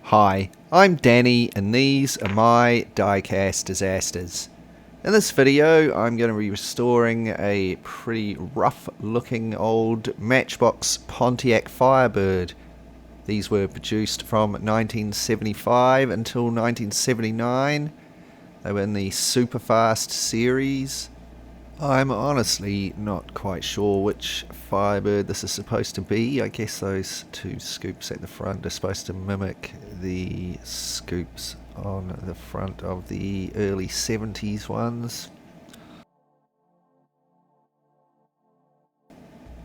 Hi, I'm Danny and these are my Diecast Disasters. In this video I'm going to be restoring a pretty rough looking old Matchbox Pontiac Firebird. These were produced from 1975 until 1979. They were in the Superfast series. I'm honestly not quite sure which Firebird this is supposed to be. I guess those two scoops at the front are supposed to mimic the scoops on the front of the early 70s ones.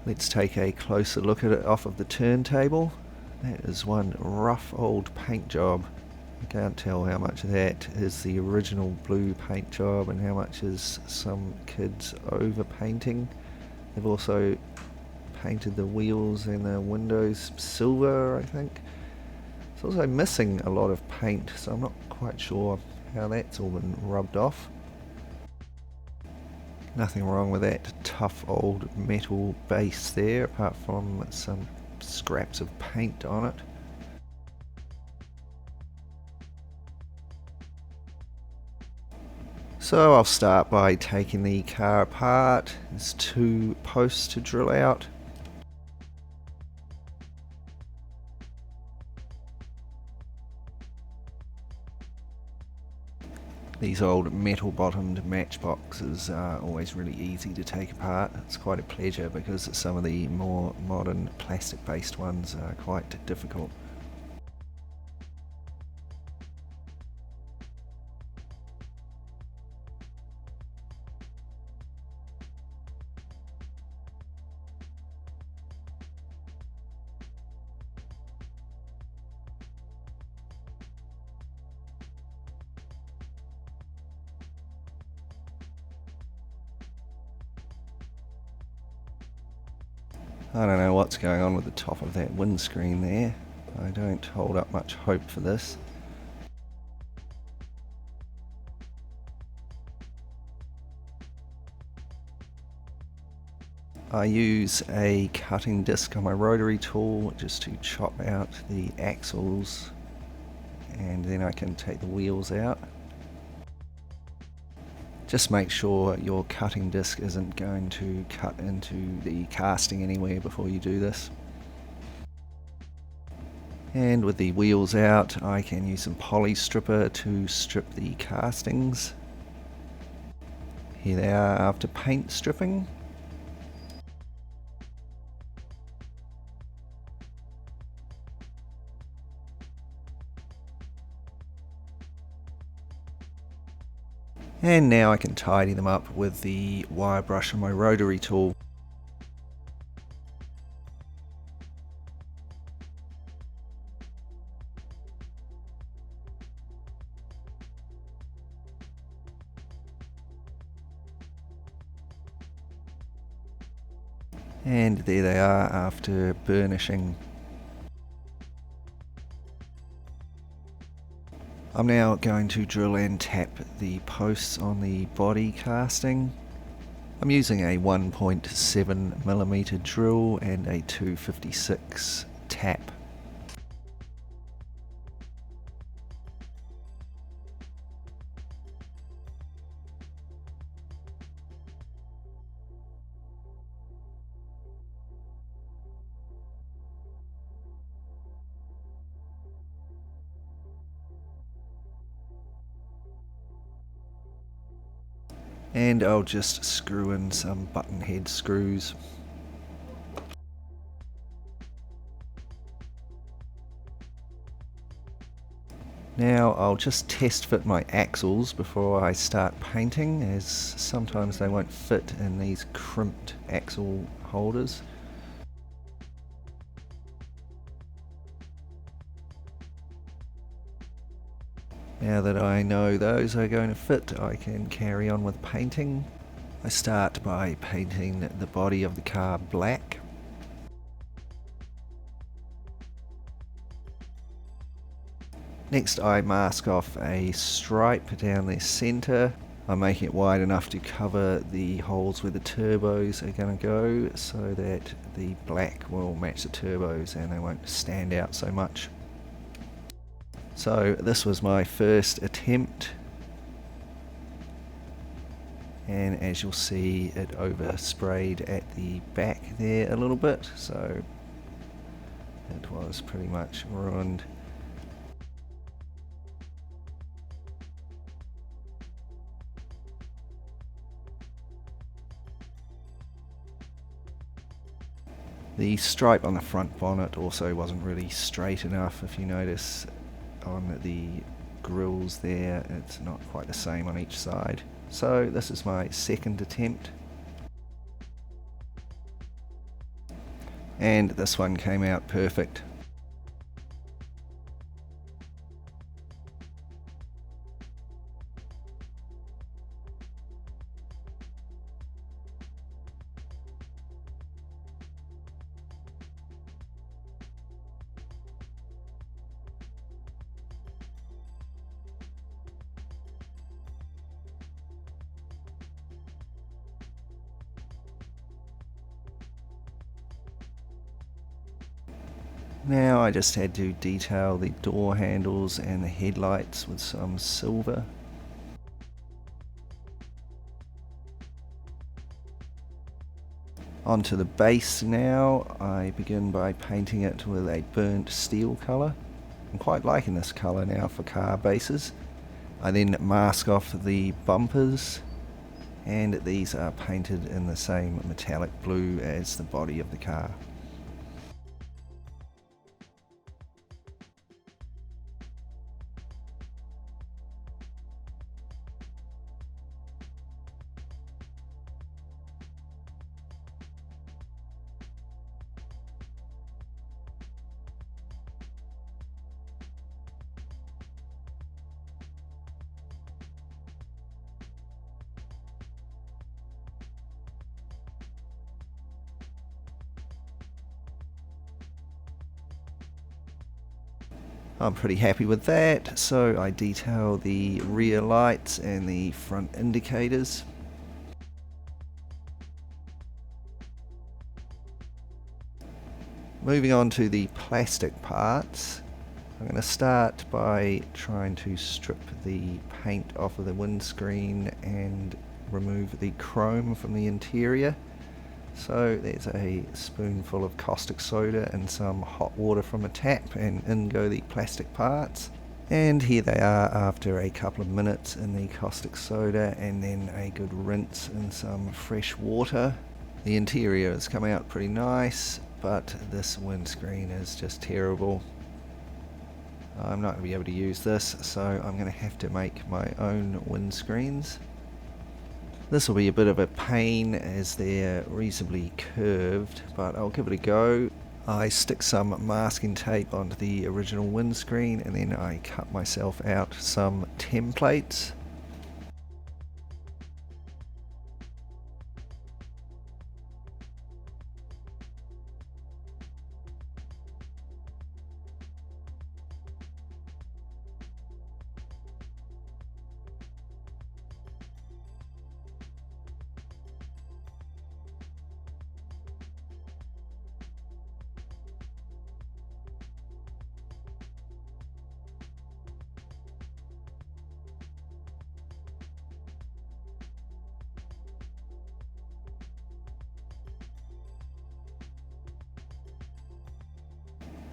Let's take a closer look at it off of the turntable. That is one rough old paint job. I can't tell how much of that is the original blue paint job and how much is some kids overpainting. They've also painted the wheels and the windows silver, I think. It's also missing a lot of paint, so I'm not quite sure how that's all been rubbed off. Nothing wrong with that tough old metal base there, apart from some scraps of paint on it. So I'll start by taking the car apart. There's two posts to drill out. These old metal bottomed matchboxes are always really easy to take apart. It's quite a pleasure because some of the more modern plastic based ones are quite difficult. I don't know what's going on with the top of that windscreen there. I don't hold up much hope for this. I use a cutting disc on my rotary tool just to chop out the axles, and then I can take the wheels out. Just make sure your cutting disc isn't going to cut into the casting anywhere before you do this. And with the wheels out, I can use some poly stripper to strip the castings. Here they are after paint stripping. And now I can tidy them up with the wire brush on my rotary tool. And there they are after burnishing. I'm now going to drill and tap the posts on the body casting. I'm using a 1.7mm drill and a 256 tap. And I'll just screw in some button head screws. Now I'll just test fit my axles before I start painting, as sometimes they won't fit in these crimped axle holders. Now that I know those are going to fit, I can carry on with painting. I start by painting the body of the car black. Next I mask off a stripe down the centre. I'm making it wide enough to cover the holes where the turbos are going to go so that the black will match the turbos and they won't stand out so much. So this was my first attempt, and as you'll see, it oversprayed at the back there a little bit, so it was pretty much ruined. The stripe on the front bonnet also wasn't really straight enough. If you notice on the grills there, it's not quite the same on each side. So this is my second attempt, and this one came out perfect. Now I just had to detail the door handles and the headlights with some silver. Onto the base now. I begin by painting it with a burnt steel colour. I'm quite liking this colour now for car bases. I then mask off the bumpers, and these are painted in the same metallic blue as the body of the car. I'm pretty happy with that, so I detail the rear lights and the front indicators. Moving on to the plastic parts, I'm going to start by trying to strip the paint off of the windscreen and remove the chrome from the interior. So there's a spoonful of caustic soda and some hot water from a tap, and in go the plastic parts. And here they are after a couple of minutes in the caustic soda and then a good rinse in some fresh water. The interior has come out pretty nice, but this windscreen is just terrible. I'm not going to be able to use this, so I'm going to have to make my own windscreens. This will be a bit of a pain as they're reasonably curved, but I'll give it a go. I stick some masking tape onto the original windscreen, and then I cut myself out some templates.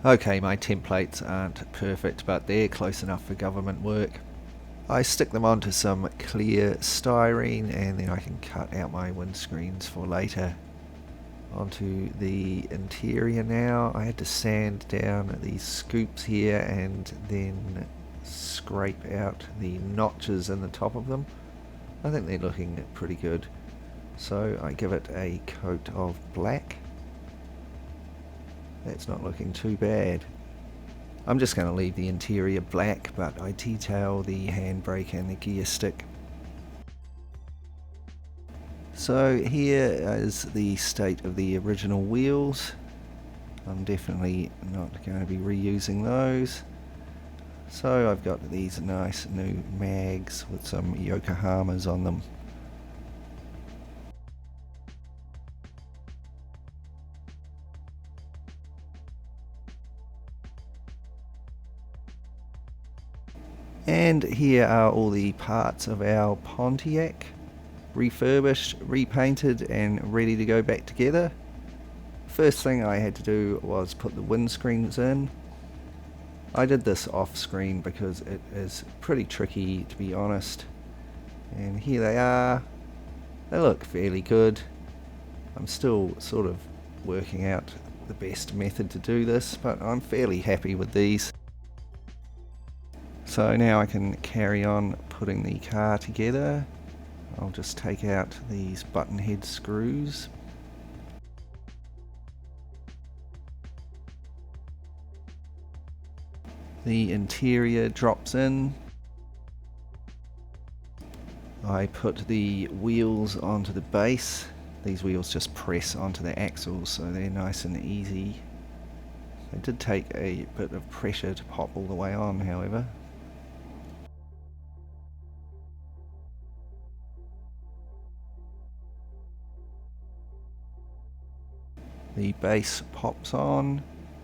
Okay, my templates aren't perfect, but they're close enough for government work. I stick them onto some clear styrene, and then I can cut out my windscreens for later. Onto the interior now. I had to sand down these scoops here and then scrape out the notches in the top of them. I think they're looking pretty good. So I give it a coat of black. That's not looking too bad. I'm just going to leave the interior black, but I detail the handbrake and the gear stick. So here is the state of the original wheels. I'm definitely not going to be reusing those. So I've got these nice new mags with some Yokohamas on them. And here are all the parts of our Pontiac, refurbished, repainted and ready to go back together. First thing I had to do was put the windscreens in. I did this off screen because it is pretty tricky, to be honest. And here they are. They look fairly good. I'm still sort of working out the best method to do this, but I'm fairly happy with these. So now I can carry on putting the car together. I'll just take out these button head screws. The interior drops in. I put the wheels onto the base. These wheels just press onto the axles, so they're nice and easy. They did take a bit of pressure to pop all the way on, however. The base pops on,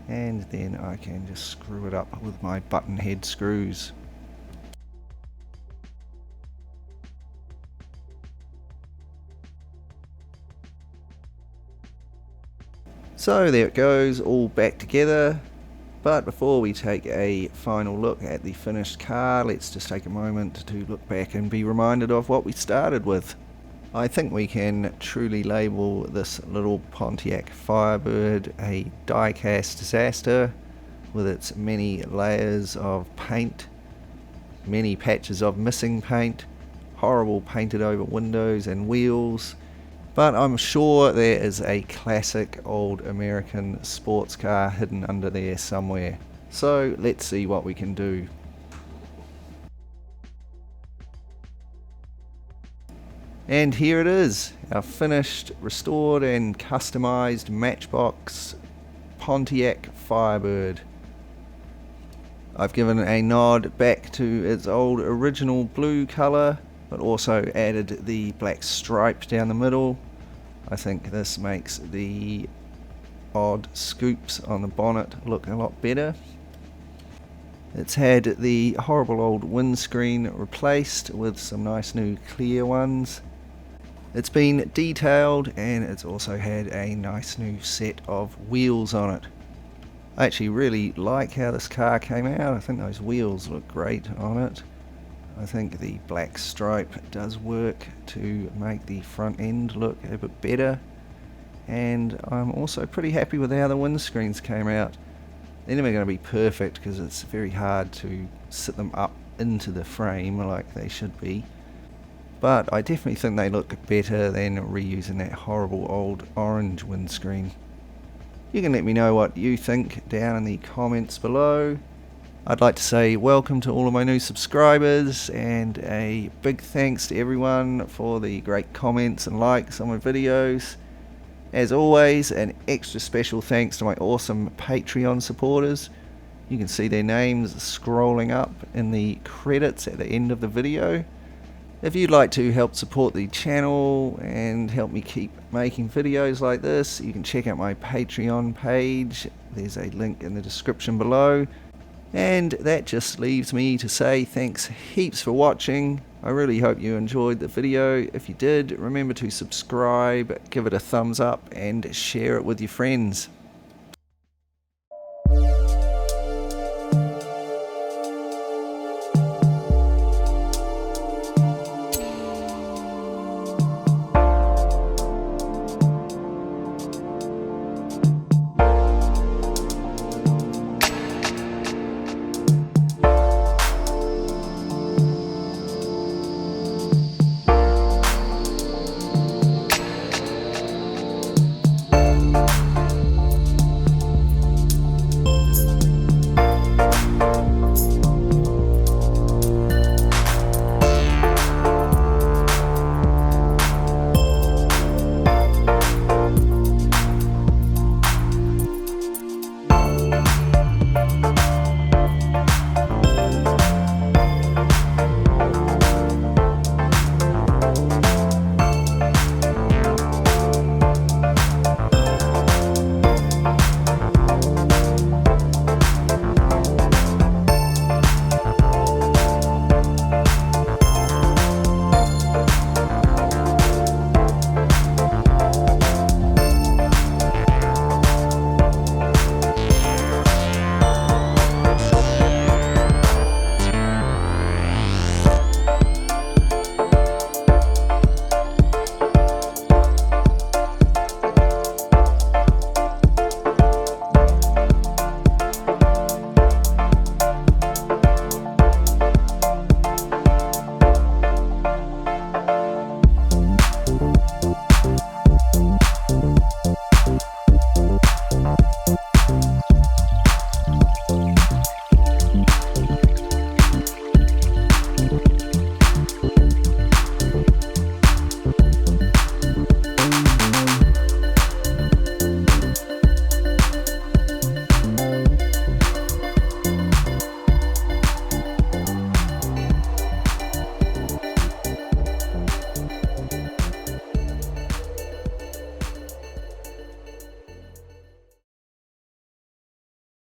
and then I can just screw it up with my button head screws. So there it goes, all back together. But before we take a final look at the finished car, let's just take a moment to look back and be reminded of what we started with. I think we can truly label this little Pontiac Firebird a die-cast disaster, with its many layers of paint, many patches of missing paint, horrible painted over windows and wheels. But I'm sure there is a classic old American sports car hidden under there somewhere. So let's see what we can do. And here it is, our finished, restored and customized Matchbox Pontiac Firebird. I've given a nod back to its old original blue colour, but also added the black stripe down the middle. I think this makes the odd scoops on the bonnet look a lot better. It's had the horrible old windscreen replaced with some nice new clear ones. It's been detailed, and it's also had a nice new set of wheels on it. I actually really like how this car came out. I think those wheels look great on it. I think the black stripe does work to make the front end look a bit better. And I'm also pretty happy with how the windscreens came out. They're never going to be perfect because it's very hard to sit them up into the frame like they should be. But I definitely think they look better than reusing that horrible old orange windscreen. You can let me know what you think down in the comments below. I'd like to say welcome to all of my new subscribers, and a big thanks to everyone for the great comments and likes on my videos. As always, an extra special thanks to my awesome Patreon supporters. You can see their names scrolling up in the credits at the end of the video. If you'd like to help support the channel and help me keep making videos like this, you can check out my Patreon page. There's a link in the description below. And that just leaves me to say thanks heaps for watching. I really hope you enjoyed the video. If you did, remember to subscribe, give it a thumbs up and share it with your friends.